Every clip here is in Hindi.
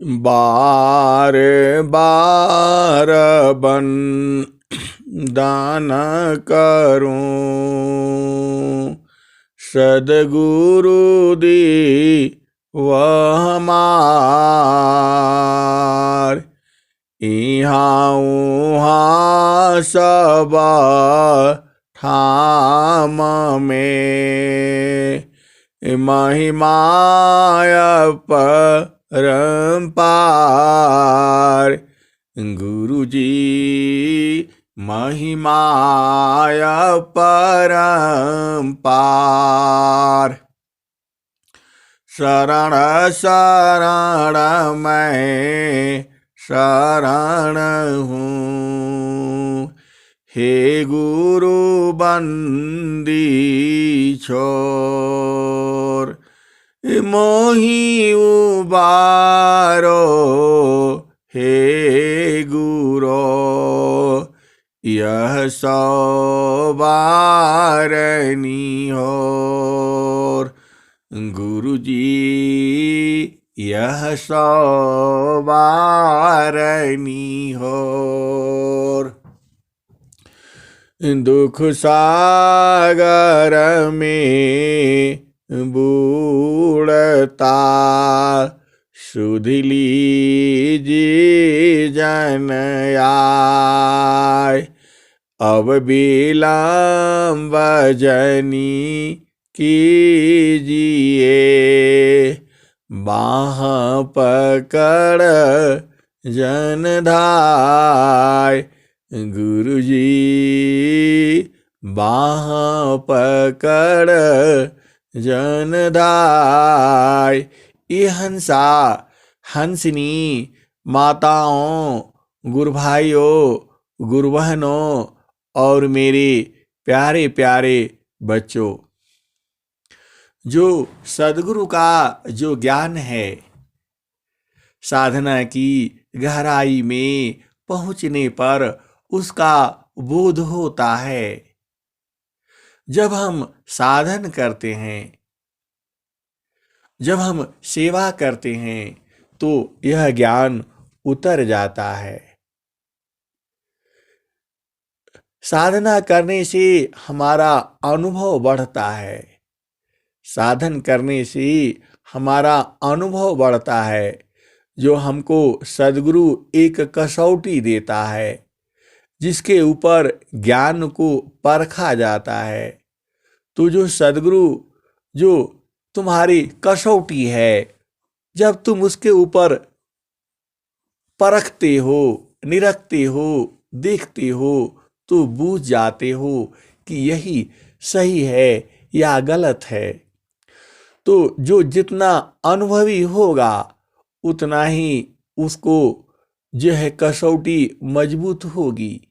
बार बार बन दान करूं, सदगुरु दी वह हमार। इहाँ उहाँ सब ठाम में महिमाय परम्पार। गुरु जी महिमाय परम्पार। शरण शरण मैं शरण हूँ, हे गुरु बंदी छोर। मोहि उबारो हे गुरो, यह सौ बारनी होर। गुरु जी यह सौ बारनी होर। दुख सागर में बूढ़ता, सुध लीजिए जन आय। अब विलंब जनी कीजिए, बाह पकड़ जन धाय। गुरु जी बाह पकड़ जन धाय। ये हंसा हंसनी माताओं, गुरु भाइयों, गुरु बहनों और मेरे प्यारे प्यारे बच्चों, जो सद्गुरु का जो ज्ञान है, साधना की गहराई में पहुंचने पर उसका बोध होता है। जब हम साधन करते हैं, जब हम सेवा करते हैं, तो यह ज्ञान उतर जाता है। साधना करने से हमारा अनुभव बढ़ता है। साधन करने से हमारा अनुभव बढ़ता है, जो हमको सद्गुरु एक कसौटी देता है, जिसके ऊपर ज्ञान को परखा जाता है। तो जो सद्गुरु जो तुम्हारी कसौटी है, जब तुम उसके ऊपर परखते हो, निरखते हो, देखते हो, तो बूझ जाते हो कि यही सही है या गलत है। तो जो जितना अनुभवी होगा, उतना ही उसको जो है कसौटी मजबूत होगी।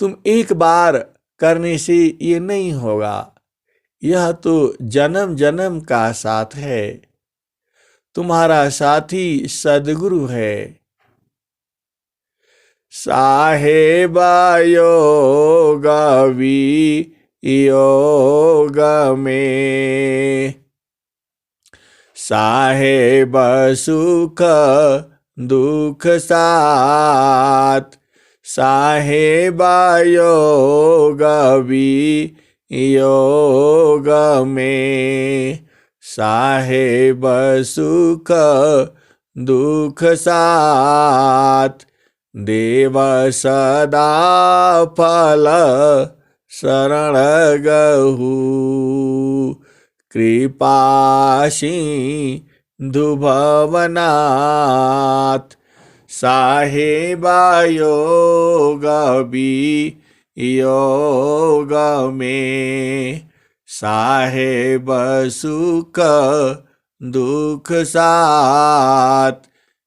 तुम एक बार करने से ये नहीं होगा, यह तो जन्म जन्म का साथ है। तुम्हारा साथी सद्गुरु है। साहेब योग योग में, साहेब सुख दुख साथ। साहेब योग योग में, साहेब सुख दुख साथ। देव सदा फल शरण गहु, कृपा सिंधु भवनाथ। साहेब योग योग में, साहेब सुख दुख साथ।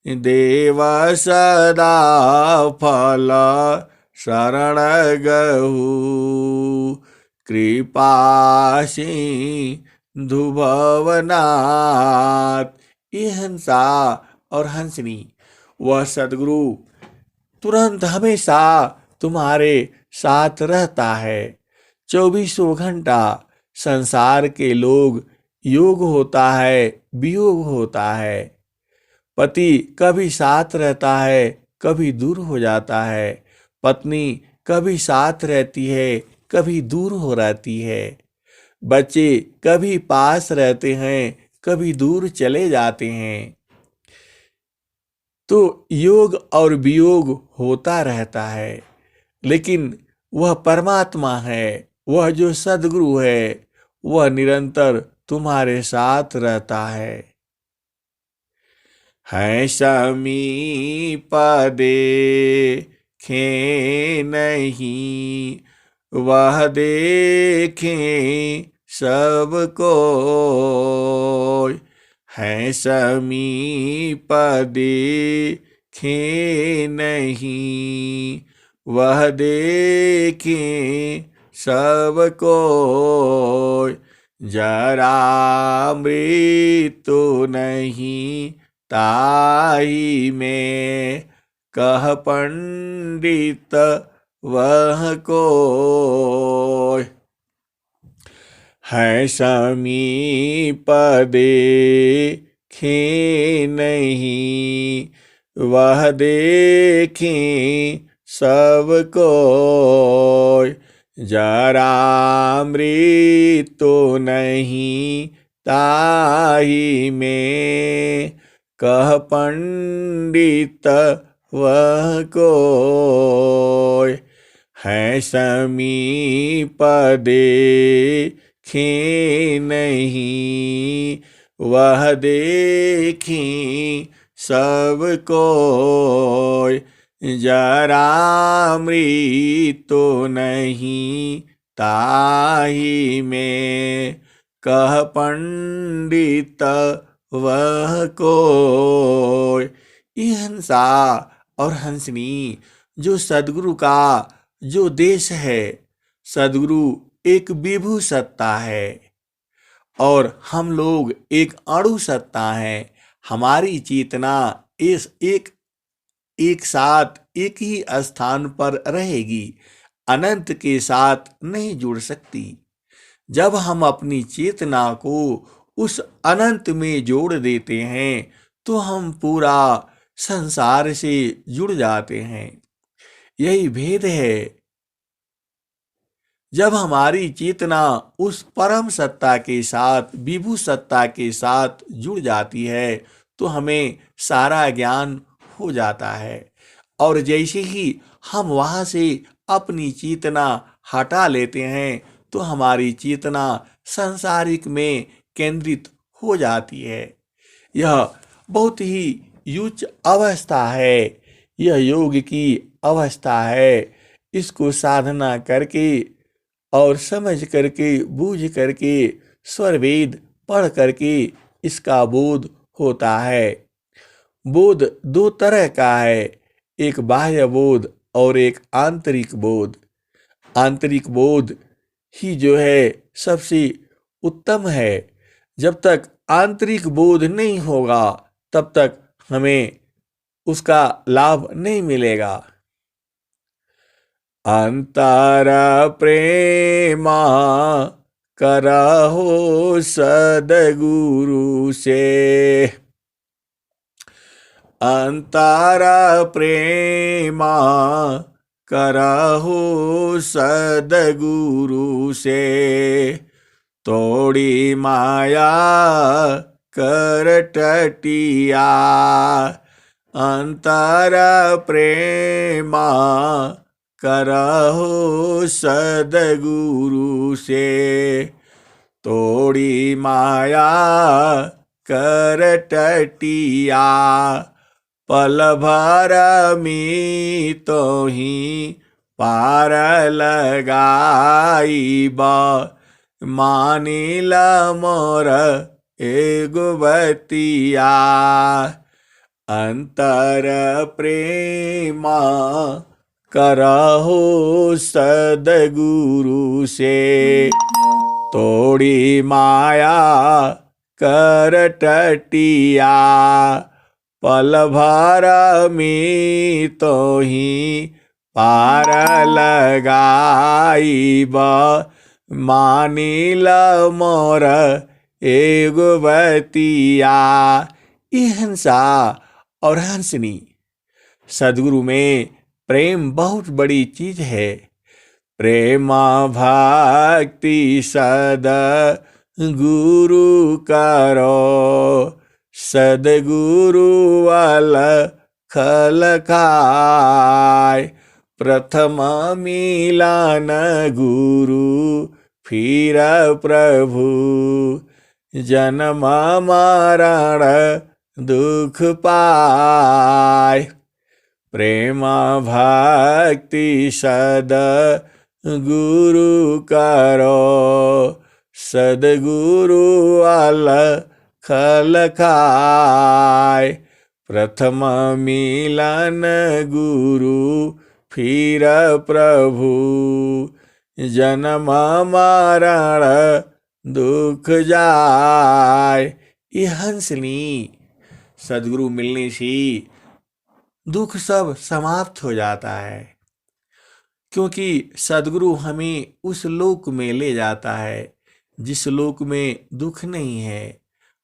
देव सदा फल शरण गहु, कृपा सिंधु भवनाथ। ये हंसा और हंसनी वह सद्गुरु तुरंत हमेशा तुम्हारे साथ रहता है। 24 घंटा संसार के लोग योग होता है, वियोग होता है, पति कभी साथ रहता है, कभी दूर हो जाता है। पत्नी कभी साथ रहती है, कभी दूर हो जाती है। बच्चे कभी पास रहते हैं, कभी दूर चले जाते हैं। तो योग और वियोग होता रहता है, लेकिन वह परमात्मा है, वह जो सद्गुरु है, वह निरंतर तुम्हारे साथ रहता है समीप देखे नहीं, वह देखे सबको, है समीप देखे नहीं, वह देखे सबको। जरा मृत्यु नहीं ताई में, कह पंडित वह को, है समीप देखे नहीं, वह देखे सबको। जरा मृत्यु नहीं ताही में, कह पंडित वह को, है समीप देखे नहीं, वह देखे सबको। जरा मृत्यु नहीं ताही में, कह पंडित वह को। ये हंसा और हंसनी जो सद्गुरु का जो देश है, सद्गुरु एक विभु सत्ता है और हम लोग एक अणु सत्ता है। हमारी चेतना इस एक साथ एक ही स्थान पर रहेगी, अनंत के साथ नहीं जुड़ सकती। जब हम अपनी चेतना को उस अनंत में जोड़ देते हैं तो हम पूरा संसार से जुड़ जाते हैं। यही भेद है। जब हमारी चेतना उस परम सत्ता के साथ, विभु सत्ता के साथ जुड़ जाती है तो हमें सारा ज्ञान हो जाता है। और जैसे ही हम वहाँ से अपनी चेतना हटा लेते हैं तो हमारी चेतना सांसारिक में केंद्रित हो जाती है। यह बहुत ही उच्च अवस्था है, यह योग की अवस्था है। इसको साधना करके और समझ करके, बूझ करके, स्वर वेद पढ़ करके इसका बोध होता है। बोध दो तरह का है, एक बाह्य बोध और एक आंतरिक बोध। आंतरिक बोध ही जो है सबसे उत्तम है। जब तक आंतरिक बोध नहीं होगा तब तक हमें उसका लाभ नहीं मिलेगा। अंतर प्रेमा करहो सद्गुरु से, अंतर प्रेमा करहो सद्गुरु से, तोड़ी माया कर टटिया। अंतर प्रेमा करहो सद्गुरु से, तोड़ी माया कर टटिया। पल भर में तो ही पार लगाईब, मानिल मोर एगो बतिया। अंतर प्रेमा करहो सद्गुरु से, तोड़ी माया कर टटिया। पल भर में तो ही पार लगाईब, मानिल मोर एगो बतिया। ई हंसा और हंसनी। सदगुरु में प्रेम बहुत बड़ी चीज है। प्रेमा भक्ति सद गुरु करो, सदगुरु वाल खल खाय। प्रथम मिलन गुरु फिर प्रभु, जन्म मरण दुख पाय। प्रेम भक्ति सद गुरु करो, सदगुरु वाल खल खाय। प्रथम मिलन गुरु फिर प्रभु, जन्म मरण दुख जाय। ये हंसनी सदगुरु मिलने से दुख सब समाप्त हो जाता है, क्योंकि सदगुरु हमें उस लोक में ले जाता है जिस लोक में दुख नहीं है,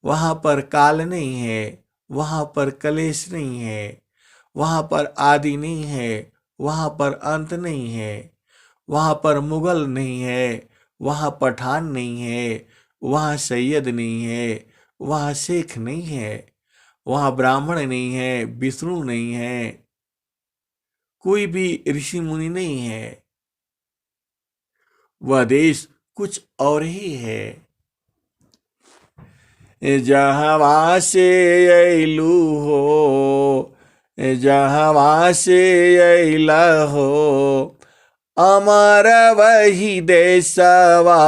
वहाँ पर काल नहीं है, वहाँ पर कलेश नहीं है, वहाँ पर आदि नहीं है, वहाँ पर अंत नहीं है, वहाँ पर मुगल नहीं है, वहाँ पठान नहीं है, वहाँ सैयद नहीं है, वहाँ शेख नहीं है, वहाँ ब्राह्मण नहीं है, विष्णु नहीं है, कोई भी ऋषि मुनि नहीं है। वह देश कुछ और ही है। जहाँ से अइलू हो, जहाँ से अइला हो, अमर वही देशवा,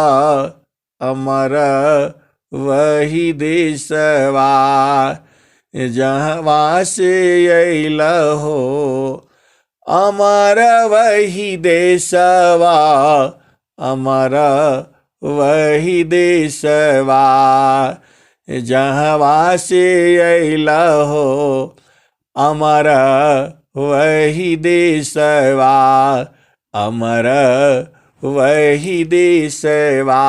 अमर वही देशवा। जहाँ से अइला हो, अमर वही देशवा, अमर वही देशवा। जहाँ से अइला हो, अमर वही देशवा, अमर वही देशवा।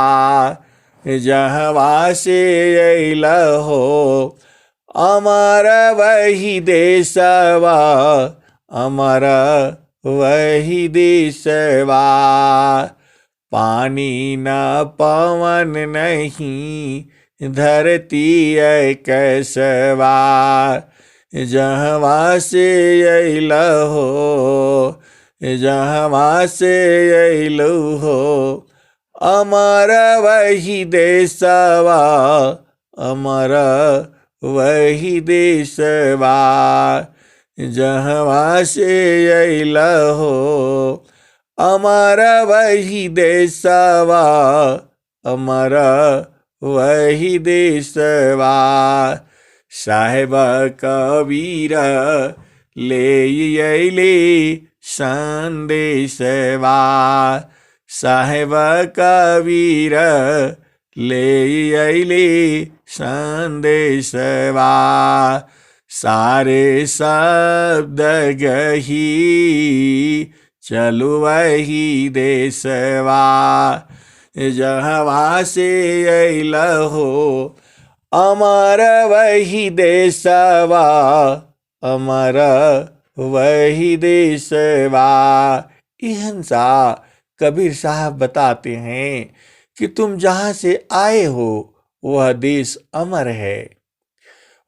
जहाँ से अइला हो, अमर वही देशवा, अमर वही देशवा। पानी न पवन नहीं, धरती कैसवा। जहाँ से अइला हो, जहाँ से अइलू हो, अमर वही देशवा, अमर वही देशवा। जहाँ से अइला हो, अमर वही देशवा, अमर वही देशवा। साहेब कबीर ले अइले संदेशवा, साहेब कबीर ले अइले संदेशवा। सारे शब्द गही चलु वही देशवा। जहाँ से अइला हो, अमर वही देशवा, अमर वही देशवा। इहंसा कबीर साहब बताते हैं कि तुम जहाँ से आए हो वह देश अमर है,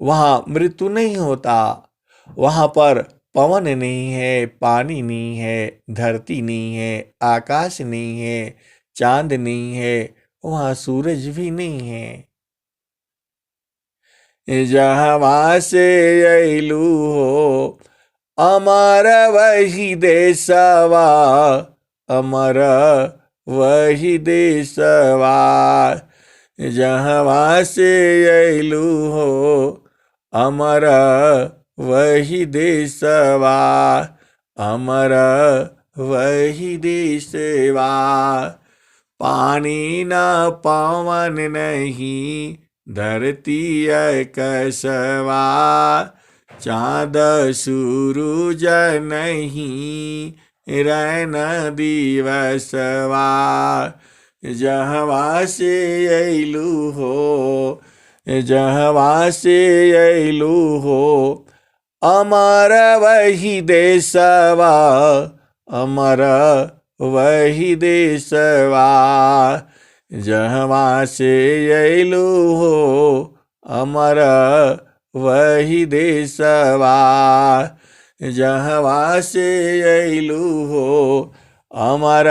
वहाँ मृत्यु नहीं होता, वहाँ पर पवन नहीं है, पानी नहीं है, धरती नहीं है, आकाश नहीं है, चांद नहीं है, वहाँ सूरज भी नहीं है। जहाँ से अइलू हो, अमर वही देशवा, अमर वही देशवा। जहाँ से अइलू हो, अमर वही देशवा, अमर वही देशवा। पानी न पवन नहीं, धरती कैसवा। चाँद सूरज नहीं, रैन दिवसवा। जहाँ से अइलू हो, जहाँ से अइलू हो, अमर वही देशवा, अमर वही देशवा, जहवा से अइलू हो, अमर वही देशवा, जहवा से अइलू हो, अमर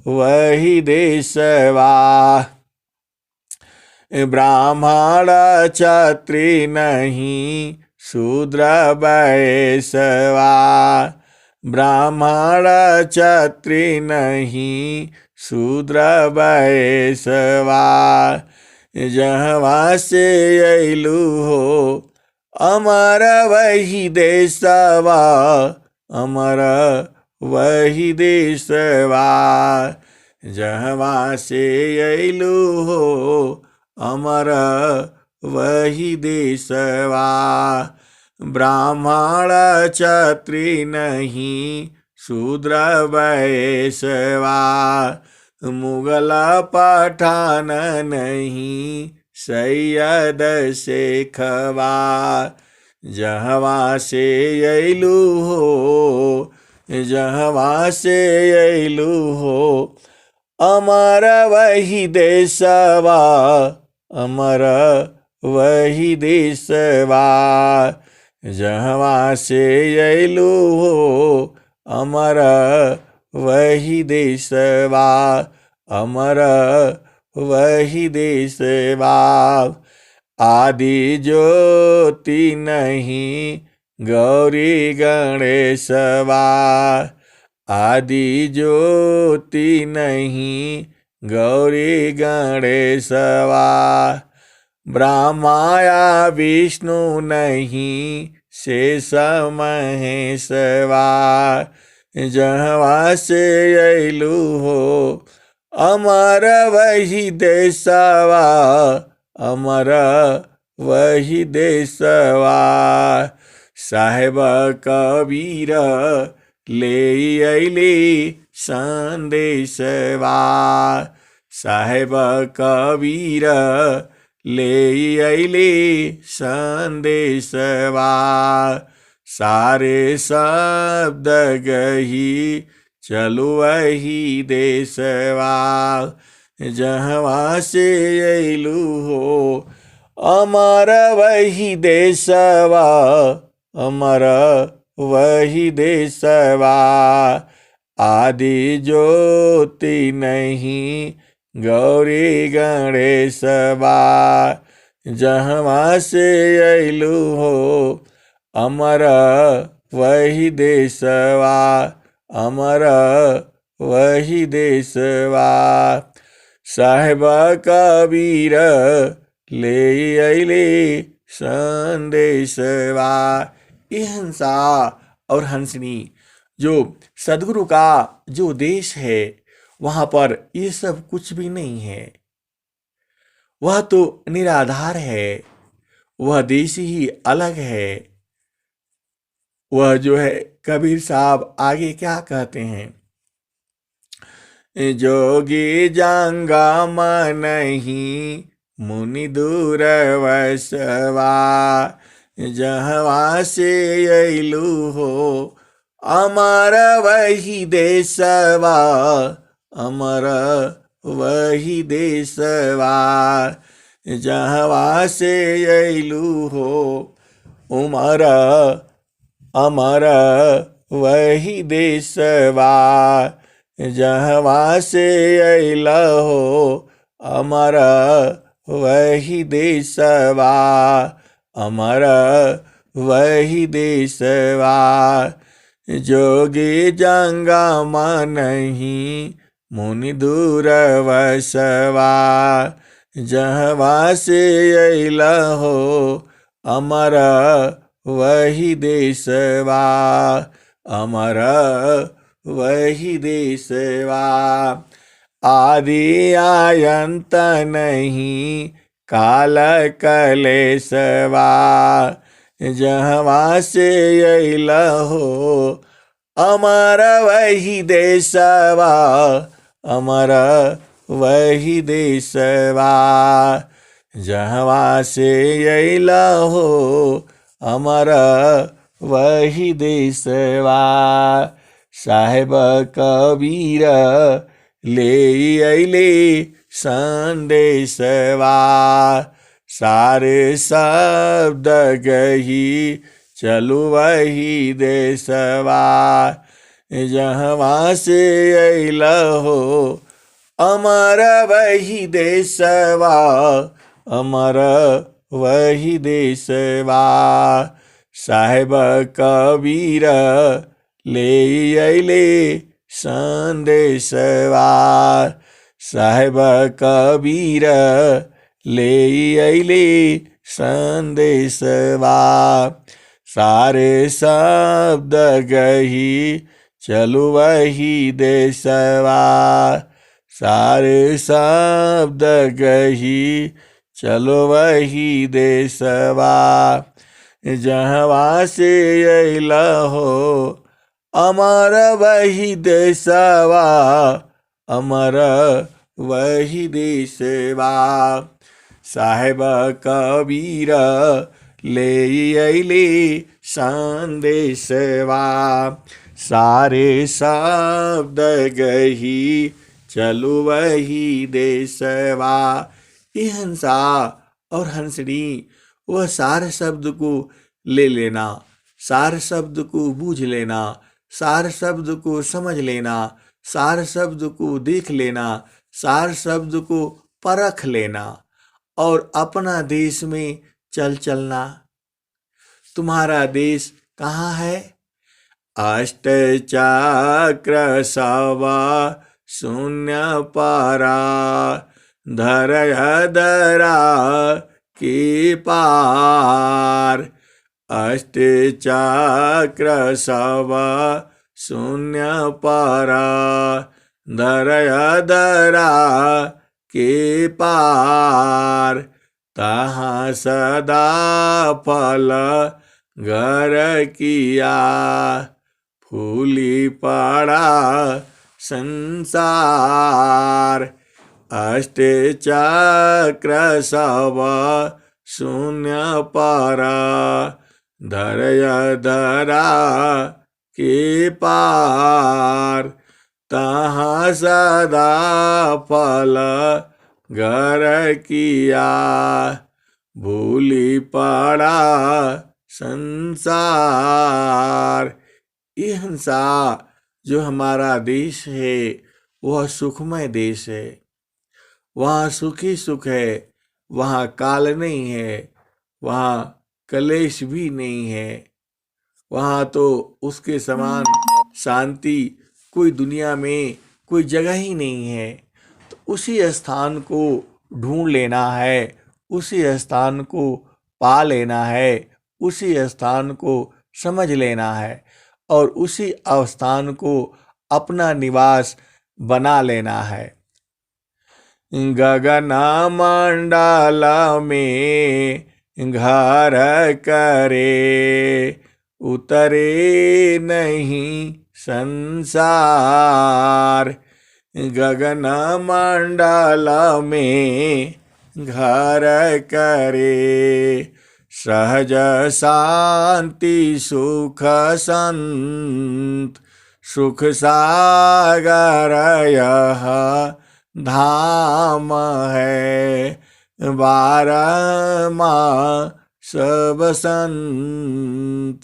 वही देशवा। ब्राह्मण क्षत्रिय नहीं, शूद्र वैश्यवा, ब्राह्मण क्षत्रिय नहीं, शूद्र वैश्यवा, जहवा से अइलू हो, अमर वही देशवा, अमर वही देशवा, जहवा से अइलू हो, अमर वही देशवा। ब्राह्मण क्षत्रिय नहीं, शूद्र वैश्यवा, मुगल पठान नहीं, सैयद शेखवा, जहवा से अइलू हो, जहवा से अइलू हो, अमर वही देशवा, अमर वही देशवा, जहवा से अइलू हो, अमर वही देशवा, अमर वही देशवा। आदि ज्योति नहीं, गौरी गणेशवा, आदि ज्योति नहीं, गौरी गणेशवा, ब्रह्माया विष्णु नहीं, शेष महेशवा, जहवा से अइलू हो, अमर वही देशवा, अमर वही देशवा। साहेब कबीर ले अइले संदेशवा, साहेब कबीर ले अइले संदेशवा, सारे शब्द गही चलो वही देशवा, जहवा से अइलू हो, अमर वही देशवा, अमर वही देशवा। आदि ज्योति नहीं, गौरी गणेशवा, जहवा से अइलू हो, अमर वही देशवा, अमर वही देशवा। साहेब कबीर ले अइले संदेशवा। ये हंसा और हंसनी जो सदगुरु का जो देश है, वहां पर ये सब कुछ भी नहीं है। वह तो निराधार है, वह देश ही अलग है। वह जो है कबीर साहब आगे क्या कहते हैं, जोगी जंगम नहीं, मुनि दूर वसवा, जहवा से अइलू हो, अमर वही देशवा, अमर वही देशवा, जहवा से अइलू हो, उमर अमर वही देशवा, जहवा से अइला हो, अमर वही देशवा, अमर वही देशवा। जोगी जंगम नहीं, मुनि दूर वसवा, जहवा से अइला हो, अमर वही देशवा, अमर वही देशवा। आदि आयंत नहीं, काल कलेशवा, जहवा से अइला हो, अमर वही देशवा, अमर वही देशवा, जहवा से अइला हो, अमर वही देशवा। साहेब कबीर ले अइले संदेशवा। सारे शब्द गही चलु वही देशवा। जहाँ से अइल हो अमर वही देशवा। अमर वही देशवा। साहेब कबीर ले अइले संदेशवा। साहेब कबीर ले अइले संदेशवा। सारे शब्द गही चलु वही देशवा। सारे शब्द गही चलो वही देशवा। जहाँ से अइल हो अमर वही देशवा। अमर वही देशवा। साहेब कबीर ले अइले संदेशवा। सारे शब्द गही चलु वही देशवा। ये हंसा और हंसनी वह सार शब्द को ले लेना, सार शब्द को बूझ लेना, सार शब्द को समझ लेना, सार शब्द को देख लेना, सार शब्द को परख लेना और अपना देश में चलना। तुम्हारा देश कहाँ है? अष्टचक्र सवा शून्य पारा धरय दरा के पार। अष्टचक्र सवा शून्य पारा धरय दरा के पार। तहाँ सदा फल घर किया फूली पड़ा संसार। अष्टचक्र सवा शून्य पारा धरय दरा के पार। तहाँ सदा फल घर किया भूली पड़ा संसार। ये हंसा जो हमारा देश है वह सुखमय देश है। वहाँ सुख ही सुख है, वहाँ काल नहीं है, वहाँ कलेश भी नहीं है। वहाँ तो उसके समान शांति कोई दुनिया में कोई जगह ही नहीं है। तो उसी स्थान को ढूंढ लेना है, उसी स्थान को पा लेना है, उसी स्थान को समझ लेना है और उसी स्थान को अपना निवास बना लेना है। गगन मंडल में घर करे उतरे नहीं संसार। गगन मंडल में घर करे सहज शांति सुख संत। सुख सागर यह धाम है बारहमा सब संत।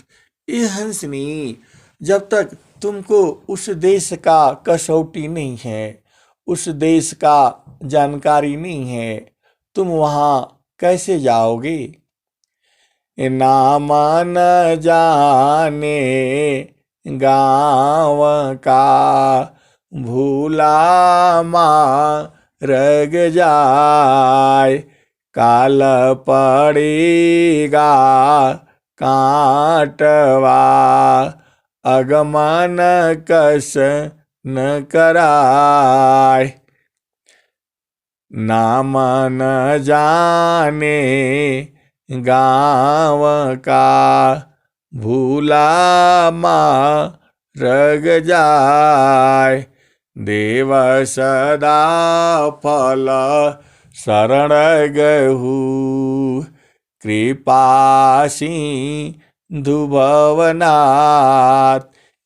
ये हंसनी जब तक तुमको उस देश का कसौटी नहीं है, उस देश का जानकारी नहीं है, तुम वहाँ कैसे जाओगे? नाम न जाने गाँव का भूला मार्ग जाय। काल पड़ेगा काटवा अगमन कस न कराय। नाम न जाने गाँव का भूला मार्ग जाय। देव सदा फल शरण गहु कृपासी धुभवनाथ।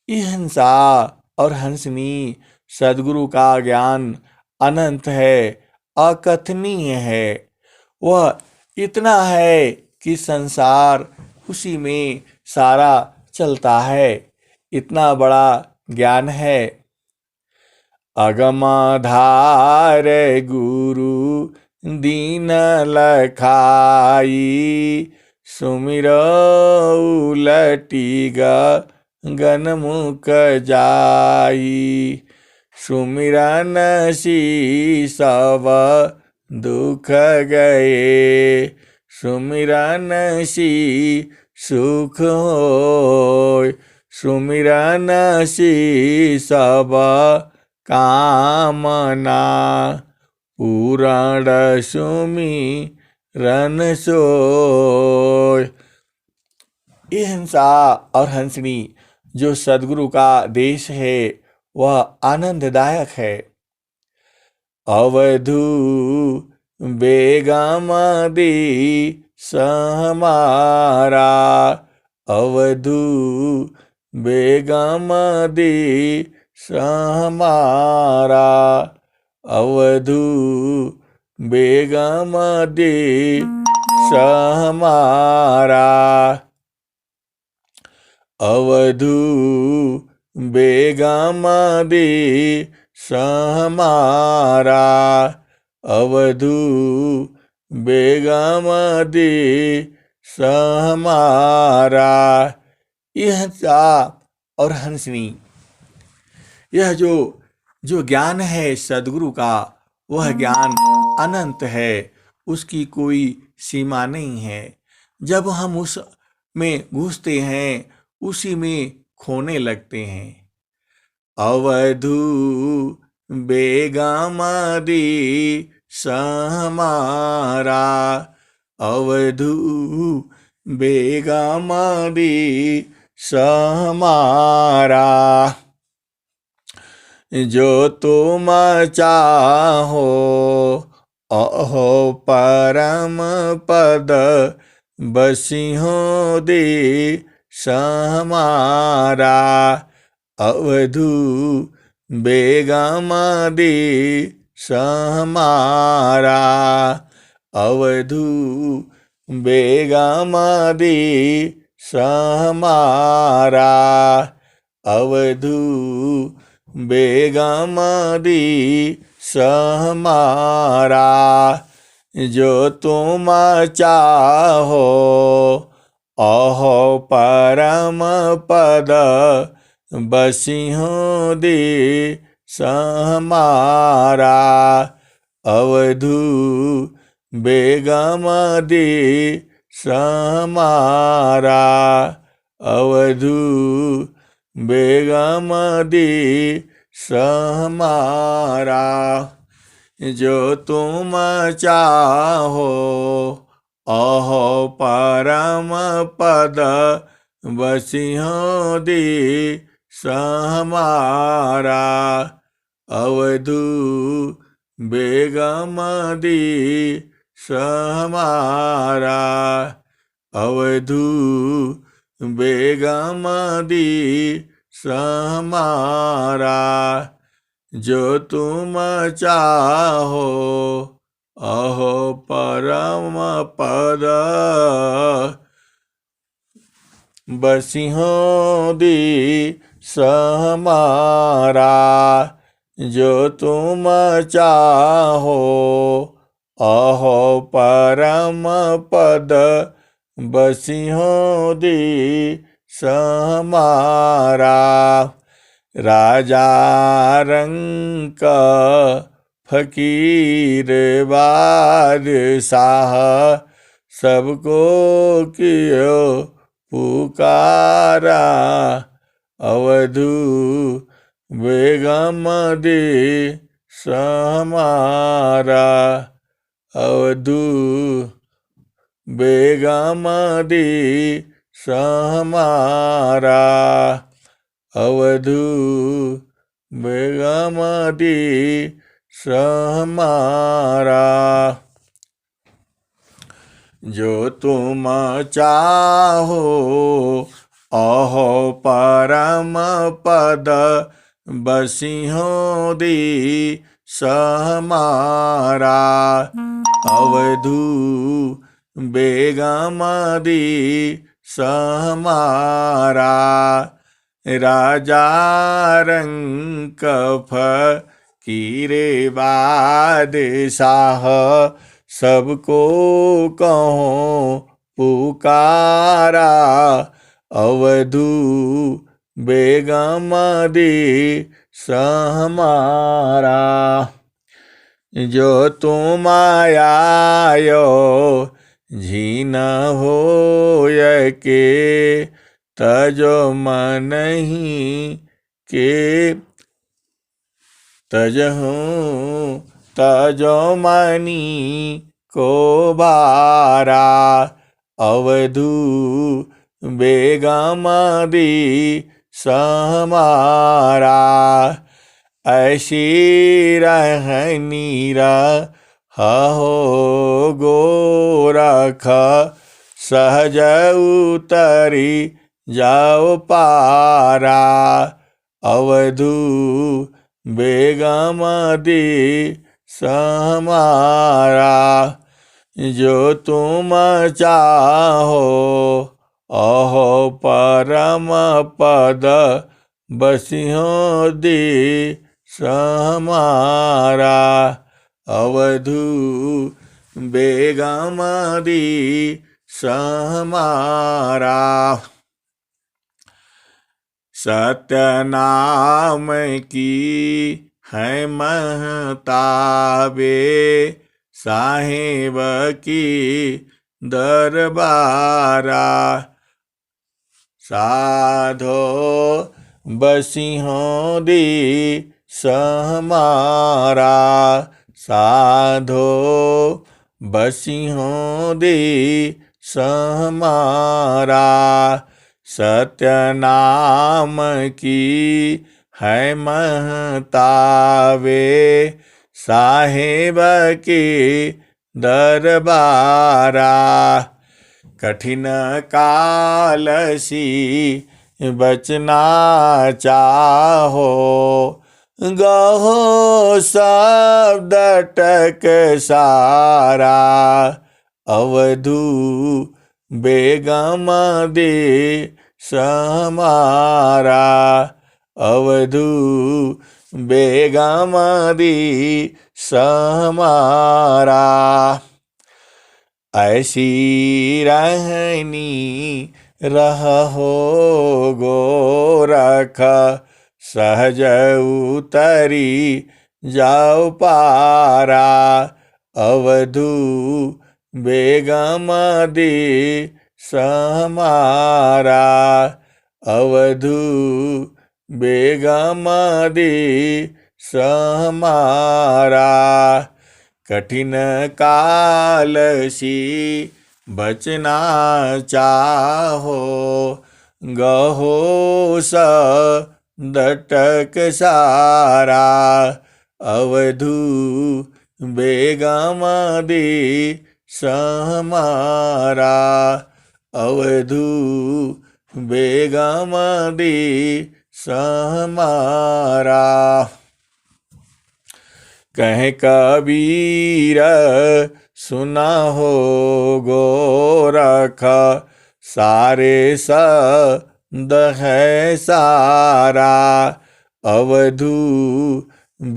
यह हंसा और हंसनी सदगुरु का ज्ञान अनंत है, अकथनीय है। वह इतना है कि संसार उसी में सारा चलता है, इतना बड़ा ज्ञान है। अगमधार गुरु दीन लखाई, सुमिरो उलटी गगनमुख जाई। सुमिरन सब दुख गए, सुमिरन सुख होय। सुमिरन सब कामना, पूरण सुमिरन सोय। ये हंसा और हंसनी जो सदगुरु का देश है वह आनंददायक है। अवधू बेगमदी सहमारा, अवधू बेगमदी सहमारा, अवधू बेगमदी सहमारा। अवधू बेगमदी सहमारा, अवधू बेगमदी सहमारा। यह हंसा और हंसनी, यह जो ज्ञान है सदगुरु का, वह ज्ञान अनंत है, उसकी कोई सीमा नहीं है। जब हम उस में घुसते हैं उसी में खोने लगते हैं। अवधू बेगमदी सहमारा, अवधू बेगमदी सहमारा। जो तुम चाहो अहो परम पद, बसिहो दे सहमारा, अवधू बेगमदी सहमारा, अवधू बेगमदी सहमारा, अवधू बेगमदी सहमारा। जो तुम चाहो अहो परम पद, बसिहो दे सहमारा, अवधू बेगमदी सहमारा, अवधू बेगमदी सहमारा। जो तुम चाहो अहो परम पद, बसिहो दे सहमारा, अवधू बेगमदी सहमारा, अवधू बेगमदी सहमारा। जो तुम चाहो अहो परम पद, बसिहो दे सहमारा। जो तुम चाहो अहो परम पद, बसिहो दे सहमारा। राजा रंक फकीर बादशाह, सबको कियो पुकारा, अवधू बेगमदी सहमारा, अवधू बेगमदी सहमारा, अवधू बेगमदी सहमारा। जो तुम चाहो अहो परम पद बसिहो दी सहमारा अवधू बेगमदी सहमारा राजा रंक फकीरे बादशाह सबको कहो पुकारा अवधू बेगमदी सहमारा जो तुम आयो झीन होय के तजो मनहि के तजहूँ तजो मनी को बारा अवधू बेगमदी सहमारा ऐसी रहनी हो गोरख सहज उतरी जाओ पारा अवधू बेगमदी सहमारा जो तुम चाहो अहो परम पद बसिहो दी सहमारा अवधू बेगमदी सहमारा सत्य नाम की है महताबे साहेब की दरबारा साधो बसिहों दी सहमारा साधो बसिहों दी सहमारा सत्य नाम की है महताबे साहेब की दरबारा कठिन कालसी बचना चाहो गहो शब्द टक सारा अवधू बेगमदी सहमारा अवधू बेगमदी सहमारा ऐसी रहनी रहो गोरख सहज उतरी जाओ पारा अवधू बेगमदी सहमारा अवधू बेगमदी सहमारा कठिन कालसी बचना चाहो गहो दटक सारा अवधू बेगमदी सहमारा अवधू बेगमदी सहमारा कह कबीर सुना हो गोरख सारे सद है सारा अवधू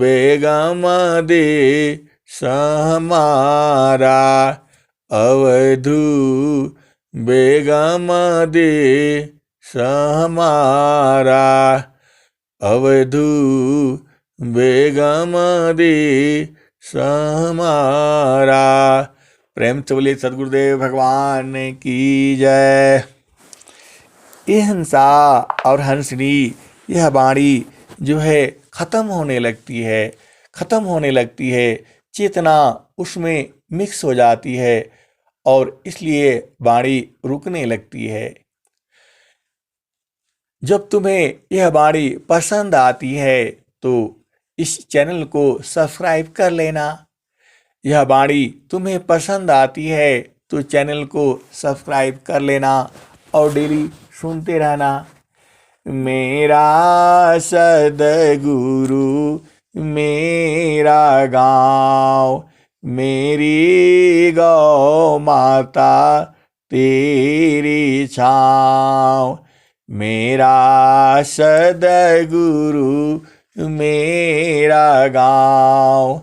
बेगमदी सहमारा अवधू बेगमदी सहमारा अवधू बेगमदी सहमारा। प्रेम से बोलिए सद्गुरुदेव भगवान की जय। ये हंसा और हंसनी यह वाणी जो है खत्म होने लगती है, खत्म होने लगती है, चेतना उसमें मिक्स हो जाती है और इसलिए वाणी रुकने लगती है। जब तुम्हें यह वाणी पसंद आती है तो इस चैनल को सब्सक्राइब कर लेना। यह वाणी तुम्हें पसंद आती है तो चैनल को सब्सक्राइब कर लेना और डेली सुनते रहना। मेरा सद्गुरु मेरा गाँव, मेरी गौ माता तेरी छाँव। मेरा सद्गुरु मेरा गाँव,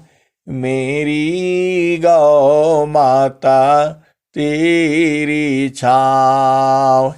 मेरी गौ माता तेरी छाँव।